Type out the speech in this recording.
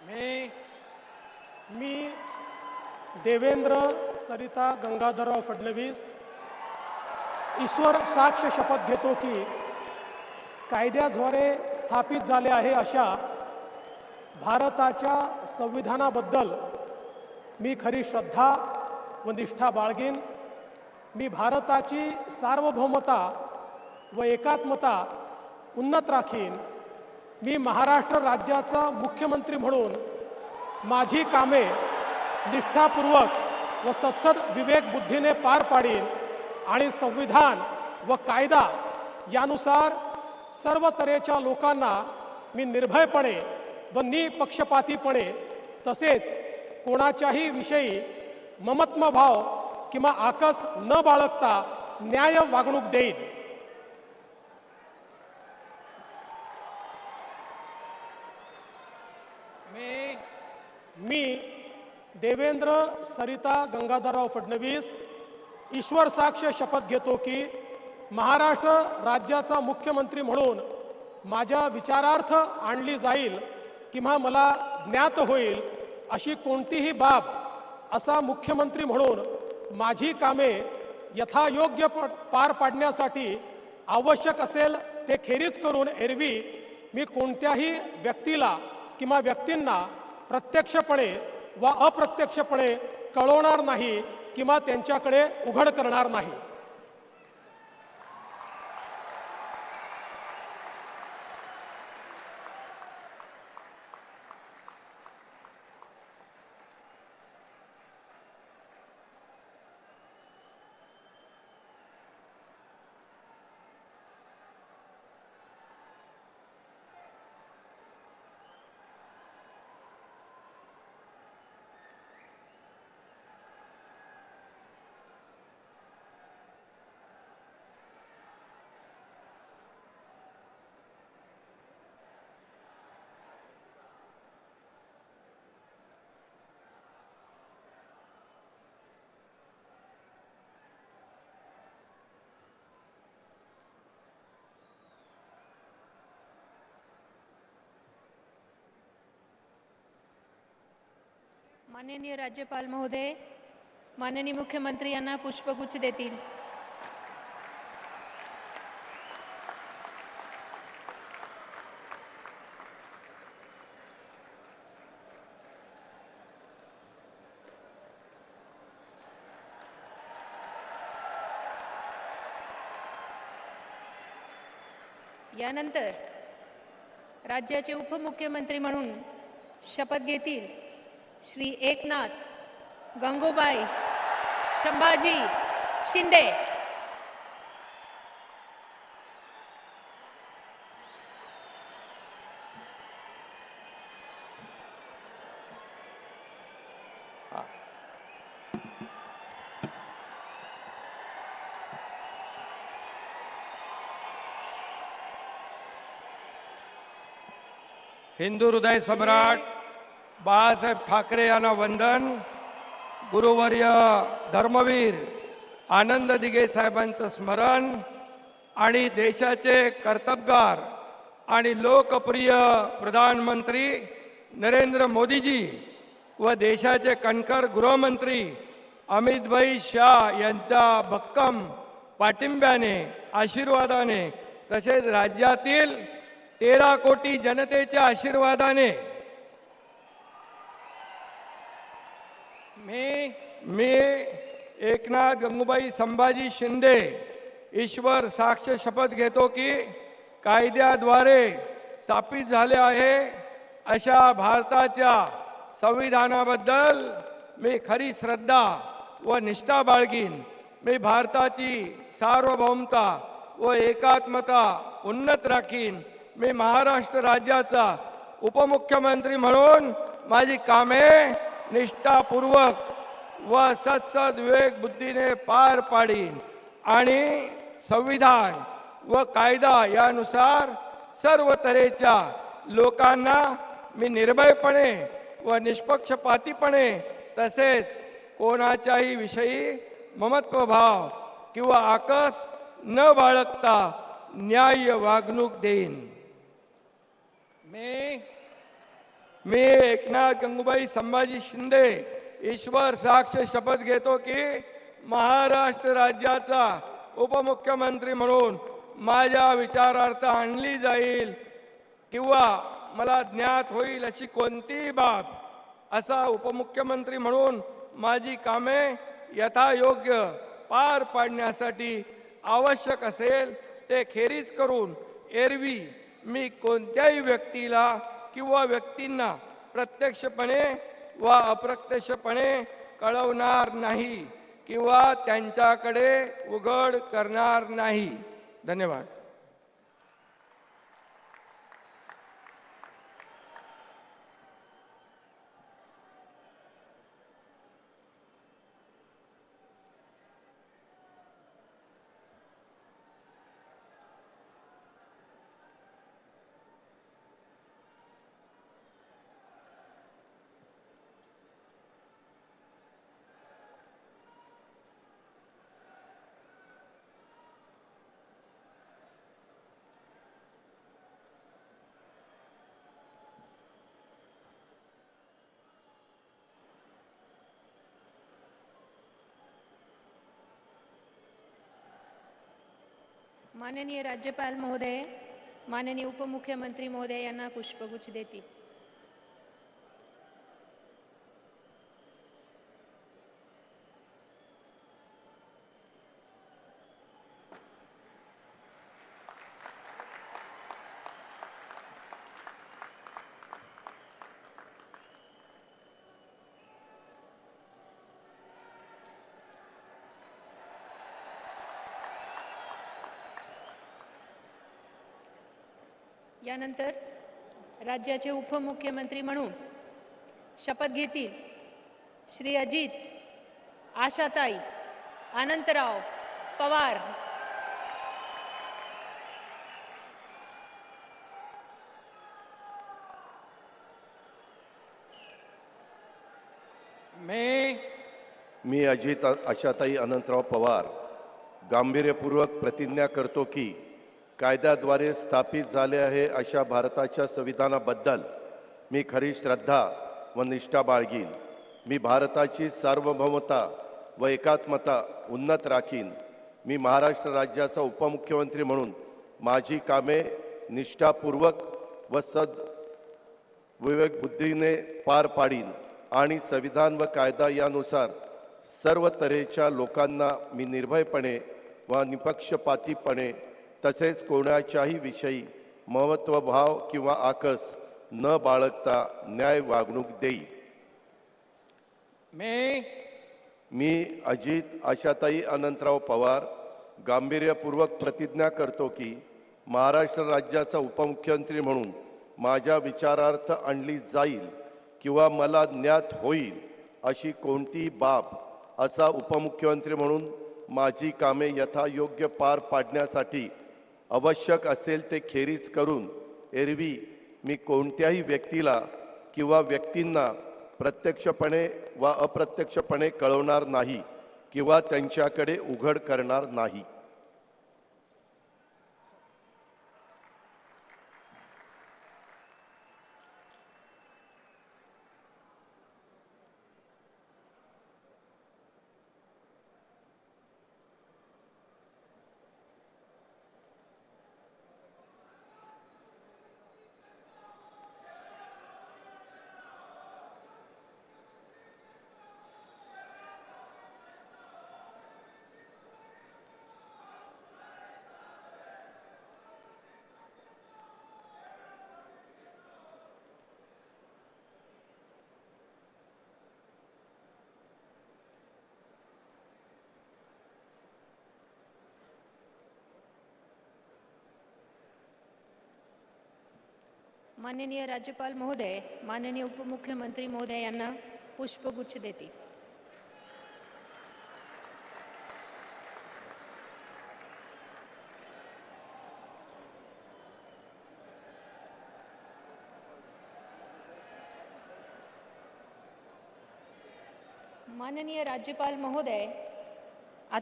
मी देवेंद्र सरिता गंगाधरराव फडणवीस ईश्वर साक्ष शपथ घेतो की कायद्याद्वारे स्थापित झाले आहे अशा भारताच्या संविधानाबद्दल मी खरी श्रद्धा व निष्ठा बाळगीन। मी भारताची सार्वभौमता व एकात्मता उन्नत राखीन। मी महाराष्ट्र राज्याचा मुख्यमंत्री म्हणून माझी कामे निष्ठापूर्वक व सत्सद विवेक बुद्धीने पार पाडीन आणि संविधान व कायदा यानुसार सर्व तऱ्हेच्या लोकांना मी निर्भयपणे व निपक्षपातीपणे तसेच कोणाच्याही विषयी ममत्वभाव किंवा आकस न बाळगता न्याय वागणूक देईन। मी देवेंद्र सरिता गंगाधरराव फडणवीस ईश्वर साक्ष शपथ घेतो की महाराष्ट्र राज्याचा मुख्यमंत्री म्हणून माझ्या विचारार्थ आणली जाईल किंवा मला ज्ञात होईल अशी कोणतीही बाब असा मुख्यमंत्री म्हणून माझी कामे यथायोग्य पार पाडण्यासाठी आवश्यक असेल ते खेरीज करून एरवी मी कोणत्याही व्यक्तीला किंवा व्यक्तींना प्रत्यक्षपणे व अप्रत्यक्षपणे कळवणार नाही किंवा त्यांच्याकडे उघड करणार नाही। माननीय राज्यपाल महोदय, माननीय मुख्यमंत्री यांना पुष्पगुच्छ देतील। यानंतर राज्याचे उपमुख्यमंत्री म्हणून शपथ घेतील श्री एकनाथ गंगूबाई संभाजी शिंदे। हिंदू हृदय सम्राट बाळासाहेब ठाकरे यांना वंदन। गुरुवर्य धर्मवीर आनंद दिघे साहेबांचं स्मरण आणि देशाचे कर्तबगार आणि लोकप्रिय प्रधानमंत्री नरेंद्र मोदीजी व देशाचे कणखर गृहमंत्री अमितभाई शाह यांच्या भक्कम पाठिंब्याने आशीर्वादाने तसेच राज्यातील 13 कोटी जनतेच्या आशीर्वादाने मी एकनाथ गंगूबाई संभाजी शिंदे ईश्वर साक्ष शपथ घेतो की कायद्याद्वारे स्थापित झाले आहे अशा भारताच्या संविधानाबद्दल मी खरी श्रद्धा व निष्ठा बाळगीन। मी भारताची सार्वभौमता व एकात्मता उन्नत राखीन। मी महाराष्ट्र राज्याचा उपमुख्यमंत्री म्हणून माझी कामे निष्ठापूर्वक व सत्सद विवेक बुद्धीने पार पाडीन आणि संविधान व कायदा यानुसार सर्व तऱ्हेच्या लोकांना मी निर्भयपणे व निष्पक्षपातीपणे तसेच कोणाच्याही विषयी ममत्वभाव किंवा आकस न बाळगता न्याय्य वागणूक देईन। मी एकनाथ गंगूबाई संभाजी शिंदे ईश्वर साक्ष शपथ घेतो की महाराष्ट्र राज्याचा उपमुख्यमंत्री म्हणून माझ्या विचारार्थ आणली जाईल किंवा मला ज्ञात होईल अशी कोणतीही बाब असा उपमुख्यमंत्री म्हणून माझी कामे यथायोग्य पार पाडण्यासाठी आवश्यक असेल ते खेरीज करून एरवी मी कोणत्याही व्यक्तीला किंवा व्यक्तींना प्रत्यक्षपणे व अप्रत्यक्षपणे कळवणार नाही किंवा त्यांच्याकडे उघड करणार नाही. धन्यवाद. माननीय राज्यपाल महोदय, माननीय उपमुख्यमंत्री महोदय यांना पुष्पगुच्छ देतील. यानंतर राज्याचे उपमुख्यमंत्री म्हणून शपथ घेतील श्री अजित आशाताई अनंतराव पवार. मी अजित आशाताई अनंतराव पवार गांभीर्यपूर्वक प्रतिज्ञा करतो की कायद्याद्वारे स्थापित झाले आहे अशा भारताच्या संविधानाबद्दल मी खरी श्रद्धा व निष्ठा बाळगीन. मी भारताची सार्वभौमता व एकात्मता उन्नत राखीन. मी महाराष्ट्र राज्याचा उपमुख्यमंत्री म्हणून माझी कामे निष्ठापूर्वक व विवेकबुद्धीने पार पाडीन आणि संविधान व कायदा यानुसार सर्व तऱ्हेच्या लोकांना मी निर्भयपणे व निपक्षपातीपणे तसेच कोणाच्याही विषयी महत्त्वभाव किंवा आकस न बाळगता न्याय वागणूक देईल. मी अजित आशाताई अनंतराव पवार गांभीर्यपूर्वक प्रतिज्ञा करतो की महाराष्ट्र राज्याचा उपमुख्यमंत्री म्हणून माझ्या विचारार्थ आणली जाईल किंवा मला ज्ञात होईल अशी कोणतीही बाब असा उपमुख्यमंत्री म्हणून माझी कामे यथायोग्य पार पाडण्यासाठी आवश्यक असेल ते खेरीज करून एरवी मी कोणत्याही व्यक्तीला किंवा व्यक्तींना प्रत्यक्षपणे व अप्रत्यक्षपणे कळवणार नाही किंवा त्यांच्याकडे उघड करणार नाही. माननीय राज्यपाल महोदय, माननीय उपमुख्यमंत्री महोदय यांना पुष्पगुच्छ देतील. माननीय राज्यपाल महोदय,